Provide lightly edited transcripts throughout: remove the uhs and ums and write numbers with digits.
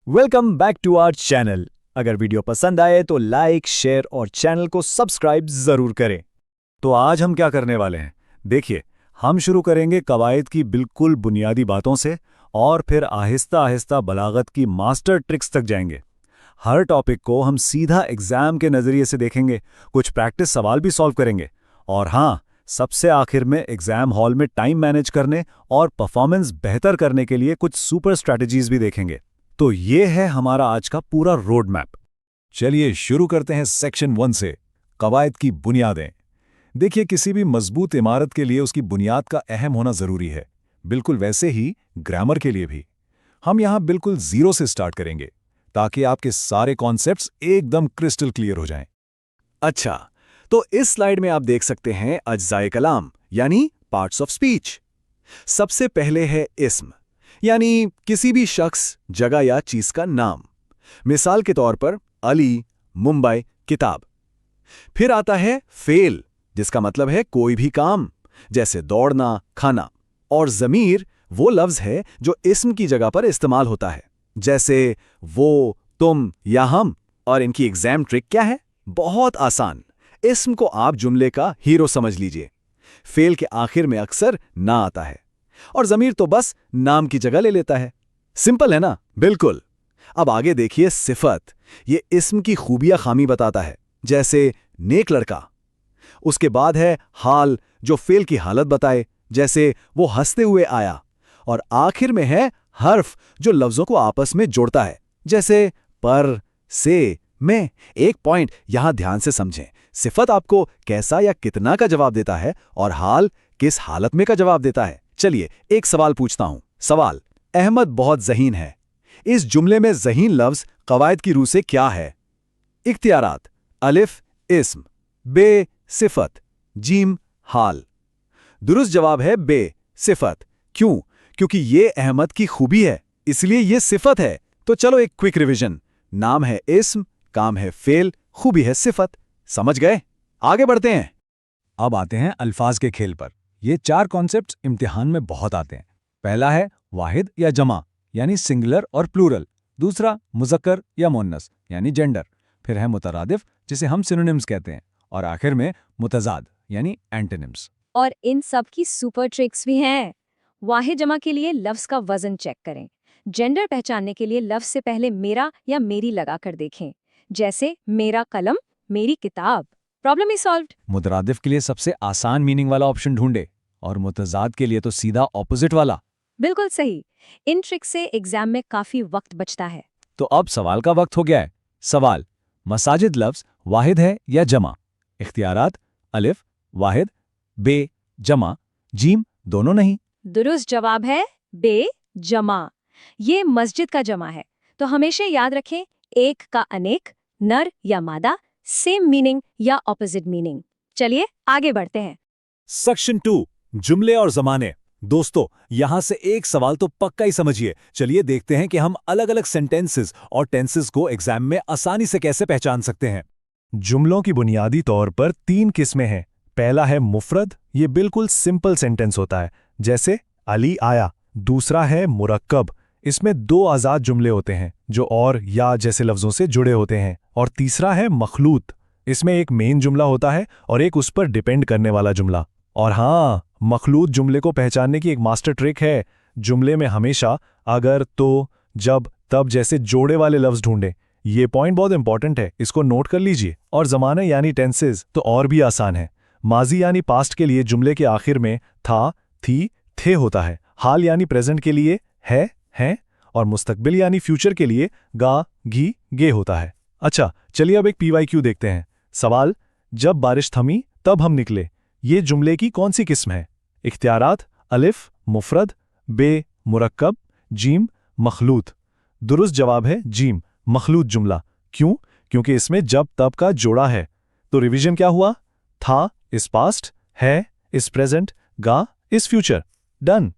Welcome back to our channel. अगर video पसंद आए तो लाइक, शेयर और चैनल को सब्सक्राइब जरूर करें। तो आज हम क्या करने वाले हैं? देखिए, हम शुरू करेंगे कवायद की बिल्कुल बुनियादी बातों से और फिर आहिस्ता आहिस्ता बलागत की मास्टर ट्रिक्स तक जाएंगे। हर टॉपिक को हम सीधा एग्जाम के नज़रिए से देखेंगे, कुछ प्रैक्टिस सवाल भी सॉल्व करेंगे और हाँ, सबसे आखिर में एग्जाम हॉल में टाइम मैनेज करने और परफॉर्मेंस बेहतर करने के लिए कुछ सुपर स्ट्रैटेजीज भी देखेंगे। तो ये है हमारा आज का पूरा रोड मैप। चलिए शुरू करते हैं सेक्शन 1 से, कवायद की बुनियादें। देखिए, किसी भी मजबूत इमारत के लिए उसकी बुनियाद का अहम होना जरूरी है, बिल्कुल वैसे ही ग्रामर के लिए भी। हम यहां बिल्कुल जीरो से स्टार्ट करेंगे ताकि आपके सारे कॉन्सेप्ट्स एकदम क्रिस्टल क्लियर हो जाएं। अच्छा, तो इस स्लाइड में आप देख सकते हैं अज्जाए कलाम यानी पार्ट्स ऑफ स्पीच। सबसे पहले है इस्म यानी किसी भी शख्स, जगह या चीज का नाम। मिसाल के तौर पर अली, मुंबई, किताब। फिर आता है फेल, जिसका मतलब है कोई भी काम, जैसे दौड़ना, खाना। और ज़मीर वो लफ्ज है जो इस्म की जगह पर इस्तेमाल होता है, जैसे वो, तुम या हम। और इनकी एग्जाम ट्रिक क्या है? बहुत आसान। इस्म को आप जुमले का हीरो समझ लीजिए। फेल के आखिर में अक्सर ना आता है और ज़मीर तो बस नाम की जगह ले लेता है। सिंपल है ना? बिल्कुल। अब आगे देखिए सिफत। ये इस्म की खूबियां खामी बताता है, जैसे नेक लड़का। उसके बाद है हाल, जो फेल की हालत बताए, जैसे वो हंसते हुए आया। और आखिर में है हर्फ, जो लफ्जों को आपस में जोड़ता है, जैसे पर, से, में। एक पॉइंट यहां ध्यान से समझें। सिफत आपको कैसा या कितना का जवाब देता है और हाल किस हालत में का जवाब देता है। चलिए एक सवाल पूछता हूं। सवाल: अहमद बहुत ज़हीन है। इस जुमले में ज़हीन लफ्ज कवायद की रूह से क्या है? इख्तियारात: अलिफ इस्म, बे सिफत, जीम हाल। दुरुस्त जवाब है बे सिफत। क्यों? क्योंकि ये अहमद की खूबी है, इसलिए ये सिफत है। तो चलो एक क्विक रिवीजन। नाम है इस्म, काम है फेल, खूबी है सिफत। समझ गए? आगे बढ़ते हैं। अब आते हैं अल्फाज के खेल पर। ये 4 कॉन्सेप्ट्स इम्तिहान में बहुत आते हैं। पहला है वाहिद या जमा यानी सिंगुलर और प्लूरल। दूसरा मुज़क्कर या मुन्नस यानी जेंडर। फिर है मुतरादिफ, जिसे हम सिनोनिम्स कहते हैं। और आखिर में मुतजाद यानी एंटोनिम्स। और इन सब की सुपर ट्रिक्स भी हैं। वाहिद जमा के लिए लफ्ज का वजन चेक करें। जेंडर पहचानने के लिए लफ्ज से पहले मेरा या मेरी लगाकर देखें, जैसे मेरा कलम, मेरी किताब। Problem is solved. मुतरादिफ के लिए सबसे आसान मीनिंग वाला ऑप्शन ढूंढे और मुतजाद के लिए तो सीधा ऑपोजिट वाला। बिल्कुल सही। इन ट्रिक से एग्जाम में काफी वक्त बचता है। तो अब सवाल का वक्त हो गया है। सवाल: मसाजिद लफ्ज वाहिद है या जमा? इख्तियारात: अलिफ वाहिद, बे जमा, जीम दोनों नहीं। दुरुस्त जवाब है बे जमा। ये मस्जिद का जमा है। तो हमेशा याद रखें, एक का अनेक, नर या मादा, सेम मीनिंग या ऑपोजिट मीनिंग। चलिए आगे बढ़ते हैं। सेक्शन 2, जुमले और जमाने। दोस्तों, यहां से एक सवाल तो पक्का ही समझिए। चलिए देखते हैं कि हम अलग अलग सेंटेंसेस और टेंसेस को एग्जाम में आसानी से कैसे पहचान सकते हैं। जुमलों की बुनियादी तौर पर 3 किस्में हैं। पहला है मुफरद, ये बिल्कुल सिंपल सेंटेंस होता है, जैसे अली आया। दूसरा है मुरक्कब, इसमें 2 आज़ाद जुमले होते हैं जो और या जैसे लफ्जों से जुड़े होते हैं। और तीसरा है मखलूत, इसमें एक मेन जुमला होता है और एक उस पर डिपेंड करने वाला जुमला। और हाँ, मखलूत जुमले को पहचानने की एक मास्टर ट्रिक है। जुमले में हमेशा अगर, तो, जब, तब जैसे जोड़े वाले लफ्ज ढूंढें। ये पॉइंट बहुत इंपॉर्टेंट है, इसको नोट कर लीजिए। और ज़माने यानी टेंसेस तो और भी आसान है। माजी यानी पास्ट के लिए जुमले के आखिर में था, थी, थे होता है। हाल यानी प्रेजेंट के लिए है, हैं। और मुस्तकबिल यानी फ्यूचर के लिए गा, घी, गे होता है। अच्छा, चलिए अब एक PYQ देखते हैं। सवाल: जब बारिश थमी तब हम निकले, ये जुमले की कौन सी किस्म है? इख्तियारात: अलिफ मुफरद, बे मुरक्कब, जीम मखलूत। दुरुस्त जवाब है जीम मखलूत जुमला। क्यों? क्योंकि इसमें जब तब का जोड़ा है। तो रिवीजन क्या हुआ? था इस पास्ट, है इस प्रेजेंट, गा इस फ्यूचर। डन।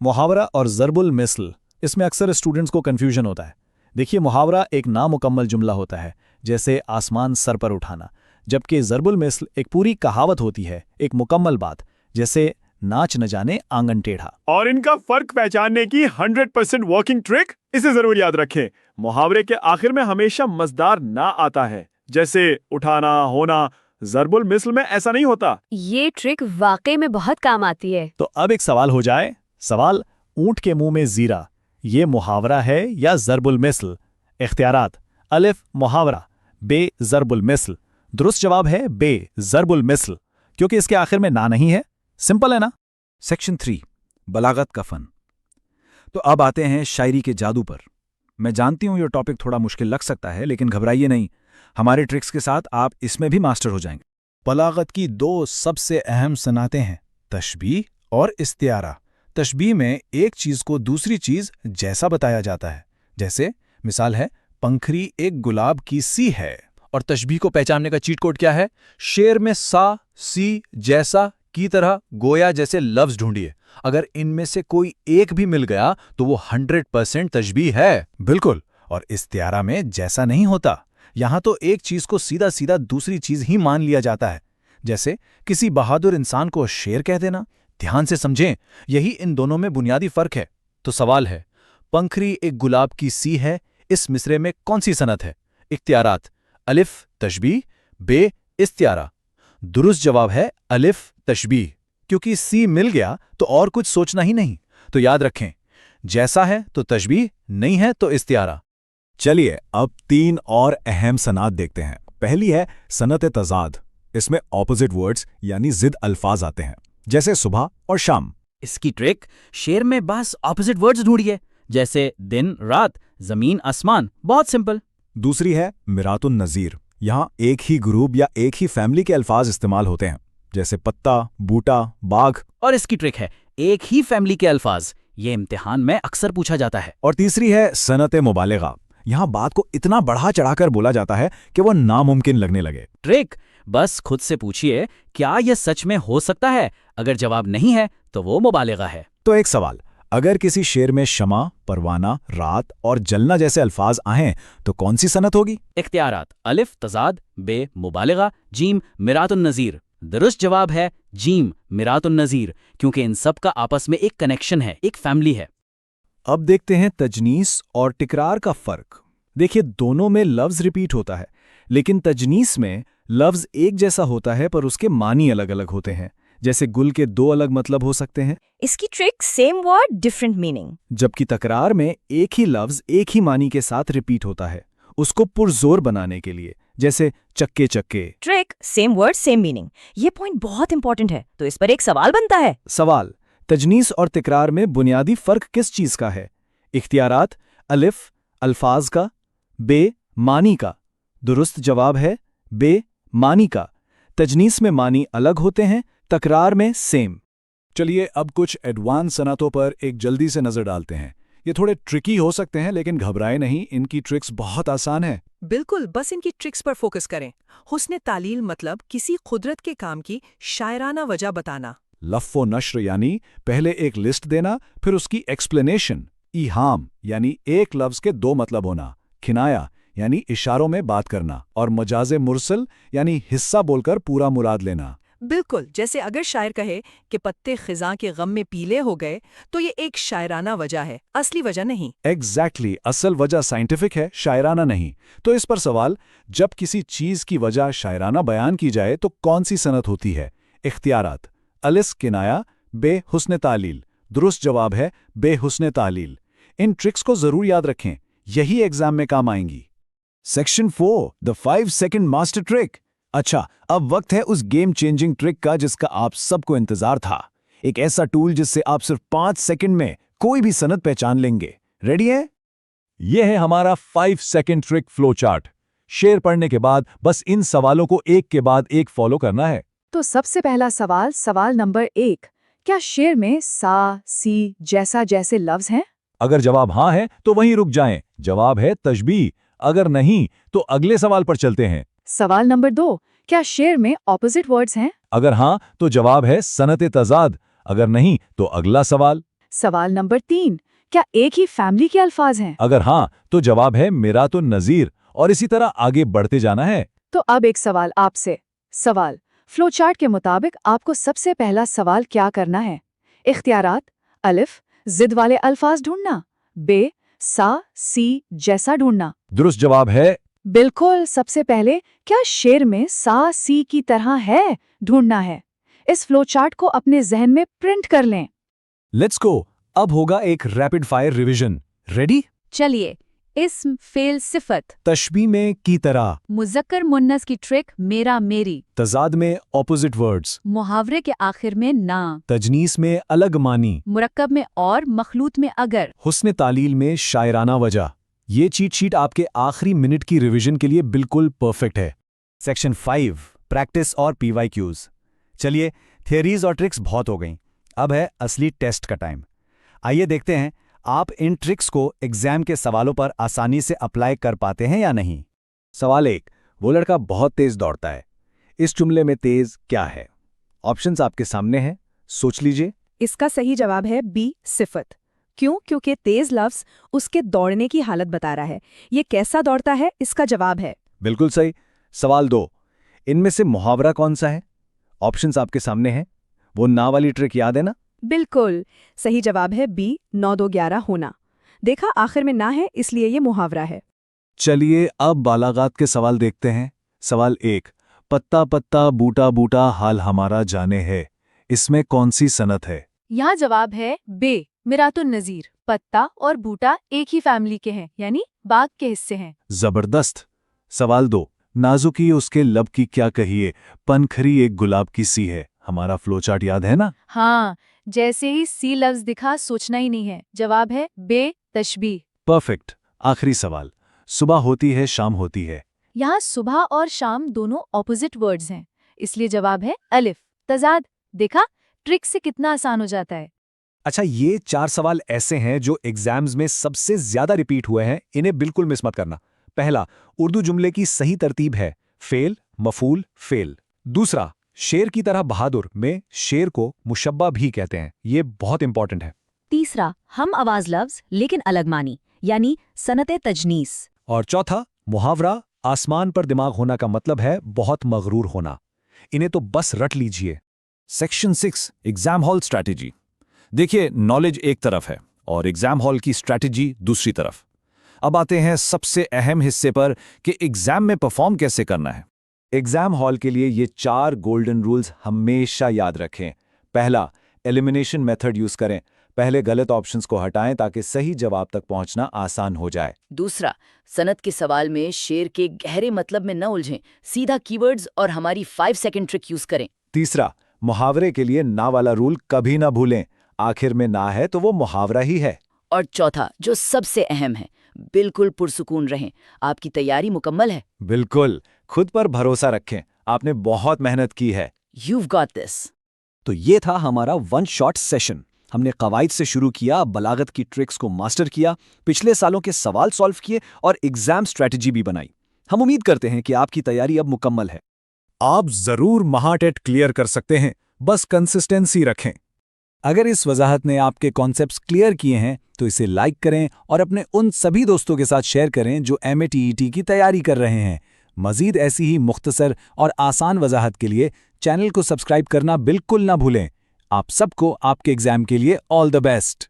मुहावरा और ज़रबुल मिसल, इसमें अक्सर स्टूडेंट्स को कंफ्यूजन होता है। देखिए, मुहावरा एक नामुकम्मल जुमला होता है, जैसे आसमान सर पर उठाना, जबकि ज़रबुल मिसल एक पूरी कहावत होती है, एक मुकम्मल बात, जैसे नाच न जाने आंगन टेढ़ा। और इनका फर्क पहचानने की 100% वर्किंग ट्रिक इसे जरूर याद रखें। मुहावरे के आखिर में हमेशा मजदार ना आता है, जैसे उठाना, होना। ज़रबुल मिस्ल में ऐसा नहीं होता। ये ट्रिक वाकई में बहुत काम आती है। तो अब एक सवाल हो जाए। सवाल, ऊंट के मुंह में जीरा, ये मुहावरा है या ज़रबुल मिस्ल? इख्तियारात, अलिफ मुहावरा, बे ज़रबुल मिस्ल। दुरुस्त जवाब है बे ज़रबुल मिस्ल, क्योंकि इसके आखिर में ना नहीं है। सिंपल है ना? सेक्शन 3, बलागत का फन। तो अब आते हैं शायरी के जादू पर। मैं जानती हूं ये टॉपिक थोड़ा मुश्किल लग सकता है, लेकिन घबराइए नहीं, हमारे ट्रिक्स के साथ आप इसमें भी मास्टर हो जाएंगे। बलागत की 2 सबसे अहम सनातें हैं, तशबीह और इस्तिआरा। तशबीह में एक चीज को दूसरी चीज जैसा बताया जाता है, जैसे मिसाल है, पंखरी एक गुलाब की सी है। और तशबीह को पहचानने का चीट कोड क्या है? शेर में सा, सी, जैसा, की तरह, गोया जैसे लफ्ज ढूंढिए। अगर इनमें से कोई एक भी मिल गया तो वो 100% तशबीह है। बिल्कुल। और इस्तिआरा में जैसा नहीं होता। यहां तो एक चीज को सीधा सीधा दूसरी चीज ही मान लिया जाता है, जैसे किसी बहादुर इंसान को शेर कह देना। ध्यान से समझें, यही इन दोनों में बुनियादी फर्क है। तो सवाल है, पंखरी एक गुलाब की सी है, इस मिसरे में कौन सी सनत है? इख्तियारात, अलिफ तशबीह, बे इस्तिआरा। दुरुस्त जवाब है अलिफ तशबीह, क्योंकि सी मिल गया तो और कुछ सोचना ही नहीं। तो याद रखें, जैसा है तो तशबीह, नहीं है तो इस्तिआरा। चलिए अब 3 और अहम सनात देखते हैं। पहली है सनत तजाद। इसमें ऑपोजिट वर्ड्स यानी जिद अल्फाज आते हैं, जैसे सुबह और शाम। इसकी ट्रिक, शेर में बस ऑपोजिट वर्ड्स ढूंढिए, जैसे दिन रात, जमीन आसमान। बहुत सिंपल। दूसरी है मिरातुन नज़ीर। यहाँ एक ही ग्रुप या एक ही फैमिली के अल्फाज इस्तेमाल होते हैं, जैसे पत्ता, बूटा, बाघ। और इसकी ट्रिक है, एक ही फैमिली के अल्फाज। ये इम्तिहान में अक्सर पूछा जाता है। और तीसरी है सनत मुबालिगा। यहाँ बात को इतना बढ़ा चढ़ाकर बोला जाता है कि वो नामुमकिन लगने लगे। ट्रिक, बस खुद से पूछिए, क्या यह सच में हो सकता है? अगर जवाब नहीं है तो वो मुबालिगा है। तो एक सवाल, अगर किसी शेर में शमा, परवाना, रात और जलना जैसे अल्फाज आएं तो कौन सी सनत होगी? इख्तियारात, अलिफ तजाद, बे मुबालिगा, जीम मिरातुन नज़ीर। दुरुस्त जवाब है जीम मिरातुन नज़ीर, क्योंकि इन सब का आपस में एक कनेक्शन है, एक फैमिली है। अब देखते हैं तजनीस और तिकरार का फर्क। देखिए, दोनों में लफ्ज रिपीट होता है, लेकिन तजनीस में लफ्ज एक जैसा होता है पर उसके मानी अलग अलग होते हैं। जैसे गुल के 2 अलग मतलब हो सकते हैं, इसकी trick, same word different meaning. जबकि तकरार में एक ही लफ्ज एक ही मानी के साथ रिपीट होता है, उसको पुरजोर बनाने के लिए, जैसे चक्के चक्के। Trick, same word same meaning. ये पॉइंट बहुत इंपॉर्टेंट है, तो इस पर एक सवाल बनता है। सवाल, तजनीस और तिकरार में बुनियादी फर्क किस चीज का है? इख्तियारात, अलिफ अल्फाज का, बे मानी का। दुरुस्त जवाब है बे मानी का। तजनीस में मानी अलग होते हैं, तकरार में सेम। चलिए अब कुछ एडवांस सनातों पर एक जल्दी से नजर डालते हैं। ये थोड़े ट्रिकी हो सकते हैं, लेकिन घबराए नहीं, इनकी ट्रिक्स बहुत आसान है। बिल्कुल, बस इनकी ट्रिक्स पर फोकस करें। हुस्न तालील मतलब किसी कुदरत के काम की शायराना वजह बताना। लफ़्फ़ो नश्र यानी पहले एक लिस्ट देना, फिर उसकी एक्सप्लेनेशन। ईहाम यानी एक लफ्ज के 2 मतलब होना। खिनाया यानी इशारों में बात करना। और मजाजे मुरसल यानी हिस्सा बोलकर पूरा मुराद लेना। बिल्कुल, जैसे अगर शायर कहे कि पत्ते खिज़ां के गम में पीले हो गए, तो ये एक शायराना वजह है, असली वजह नहीं। एग्जैक्टली, असल वजह साइंटिफिक है, शायराना नहीं। तो इस पर सवाल, जब किसी चीज की वजह शायराना बयान की जाए तो कौन सी सनत होती है? इख्तियारात, अलिस किनाया, बे हुस्न तालील। दुरुस्त जवाब है बे हुस्न तालील। इन ट्रिक्स को जरूर याद रखें, यही एग्जाम में काम आएंगी। Section 4, the 5 second master trick. अच्छा, अब वक्त है उस गेम चेंजिंग ट्रिक का जिसका आप सबको इंतजार था। एक ऐसा टूल जिससे आप सिर्फ 5 सेकंड में कोई भी सनत पहचान लेंगे। रेडी हैं? यह है हमारा 5 सेकंड ट्रिक फ्लो चार्ट। शेर पढ़ने के बाद बस इन सवालों को एक के बाद एक फॉलो करना है। तो सबसे पहला सवाल, सवाल नंबर 1, क्या शेर में सा, सी जैसा जैसे लफ्ज हैं? अगर जवाब हाँ है तो वहीं रुक जाएं, जवाब है तशबीह। अगर नहीं तो अगले सवाल पर चलते हैं। सवाल नंबर 2, क्या शेर में ऑपोजिट वर्ड्स हैं? अगर हाँ तो जवाब है सनत तजाद। अगर नहीं तो अगला सवाल। सवाल नंबर 3, क्या एक ही फैमिली के अल्फाज हैं? अगर हाँ तो जवाब है मिरातुन नज़ीर। और इसी तरह आगे बढ़ते जाना है। तो अब एक सवाल आपसे। सवाल, फ्लोचार्ट के मुताबिक आपको सबसे पहला सवाल क्या करना है? इख्तियारात: अलिफ, जिद वाले अल्फाज ढूंढना, बे, सा, सी जैसा ढूंढना। दुरुस्त जवाब है बिल्कुल, सबसे पहले क्या शेर में सा, सी की तरह है ढूंढना है। इस फ्लोचार्ट को अपने जहन में प्रिंट कर लें। Let's go. अब होगा एक रैपिड फायर रिवीजन। रेडी? चलिए, इस्म, फेल, सिफत, तशबी में की तरह, मुज़क्कर मुन्नस की ट्रिक मेरा मेरी, तजाद में ऑपोजिट वर्ड्स, मुहावरे के आखिर में ना, तजनीस में अलग मानी, मुरक्कब में और, मखलूत में अगर। हुस्न तालील में शायराना वजह। ये चीट शीट आपके आखिरी मिनट की रिवीजन के लिए बिल्कुल परफेक्ट है। सेक्शन 5, प्रैक्टिस और PYQs। चलिए, थियरीज और ट्रिक्स बहुत हो गई, अब है असली टेस्ट का टाइम। आइए देखते हैं आप इन ट्रिक्स को एग्जाम के सवालों पर आसानी से अप्लाई कर पाते हैं या नहीं। सवाल 1, वो लड़का बहुत तेज दौड़ता है। इस जुमले में तेज क्या है? ऑप्शंस आपके सामने हैं, सोच लीजिए। इसका सही जवाब है बी, सिफत। क्यों? क्योंकि तेज लफ्ज उसके दौड़ने की हालत बता रहा है। ये कैसा दौड़ता है, इसका जवाब है। बिल्कुल सही। सवाल 2, इनमें से मुहावरा कौन सा है? ऑप्शंस आपके सामने हैं। वो ना वाली ट्रिक याद है ना? बिल्कुल सही जवाब है बी, 9 2 11 होना। देखा, आखिर में ना है, इसलिए ये मुहावरा है। चलिए अब बालागात के सवाल देखते हैं। सवाल 1, पत्ता पत्ता बूटा बूटा हाल हमारा जाने है। इसमें कौन सी सनत है? यहाँ जवाब है बे, मिरातुन नजीर। पत्ता और बूटा एक ही फैमिली के हैं, यानी बाग के हिस्से हैं। जबरदस्त। सवाल 2, नाजुकी उसके लब की क्या कहिए, पनखरी एक गुलाब की सी है। हमारा फ्लोचार्ट याद है ना? हाँ, जैसे ही सी लफ्ज दिखा सोचना ही नहीं है। जवाब है बे, तशबीह। परफेक्ट। आखिरी सवाल, सुबह होती है शाम होती है। यहाँ सुबह और शाम दोनों ऑपोजिट वर्ड्स हैं, इसलिए जवाब है अलिफ, तजाद। देखा, ट्रिक से कितना आसान हो जाता है। अच्छा, ये 4 सवाल ऐसे हैं जो एग्जाम्स में सबसे ज्यादा रिपीट हुए हैं, इन्हें बिल्कुल मिस मत करना। पहला, उर्दू जुमले की सही तरतीब है फेल, मफूल, फेल। दूसरा, शेर की तरह बहादुर में शेर को मुशब्बा भी कहते हैं, ये बहुत इंपॉर्टेंट है। तीसरा, हम आवाज लफ्ज लेकिन अलग मानी, यानी सनते तजनीस। और चौथा, मुहावरा आसमान पर दिमाग होना का मतलब है बहुत मगरूर होना। इन्हें तो बस रट लीजिए। Section 6, exam hall strategy. देखिए, नॉलेज एक तरफ है और एग्जाम हॉल की स्ट्रैटेजी दूसरी तरफ। अब आते हैं सबसे अहम हिस्से पर कि एग्जाम में परफॉर्म कैसे करना है। एग्जाम हॉल के लिए ये 4 गोल्डन रूल्स हमेशा याद रखें। पहला, एलिमिनेशन मेथड यूज करें। पहले गलत ऑप्शंस को हटाएं ताकि सही जवाब तक पहुंचना आसान हो जाए। दूसरा, सनत के सवाल में शेर के गहरे मतलब में न उलझें, सीधा कीवर्ड्स और हमारी 5 सेकंड ट्रिक यूज करें। तीसरा, मुहावरे के लिए ना वाला रूल कभी ना भूलें। आखिर में ना है तो वो मुहावरा ही है। और चौथा, जो सबसे अहम है, बिल्कुल पुरसुकून रहें। आपकी तैयारी मुकम्मल है। बिल्कुल, खुद पर भरोसा रखें। आपने बहुत मेहनत की है। You've got this। तो ये था हमारा 1 शॉट सेशन। हमने कवायद से शुरू किया, बलागत की ट्रिक्स को मास्टर किया, पिछले सालों के सवाल सॉल्व किए और एग्जाम स्ट्रैटेजी भी बनाई। हम उम्मीद करते हैं कि आपकी तैयारी अब मुकम्मल है। आप जरूर महाटेट क्लियर कर सकते हैं, बस कंसिस्टेंसी रखें। अगर इस वजाहत ने आपके कॉन्सेप्ट्स क्लियर किए हैं तो इसे लाइक करें और अपने उन सभी दोस्तों के साथ शेयर करें जो MATET की तैयारी कर रहे हैं। मजीद ऐसी ही मुख्तसर और आसान वजाहत के लिए चैनल को सब्सक्राइब करना बिल्कुल ना भूलें। आप सबको आपके एग्जाम के लिए ऑल द बेस्ट।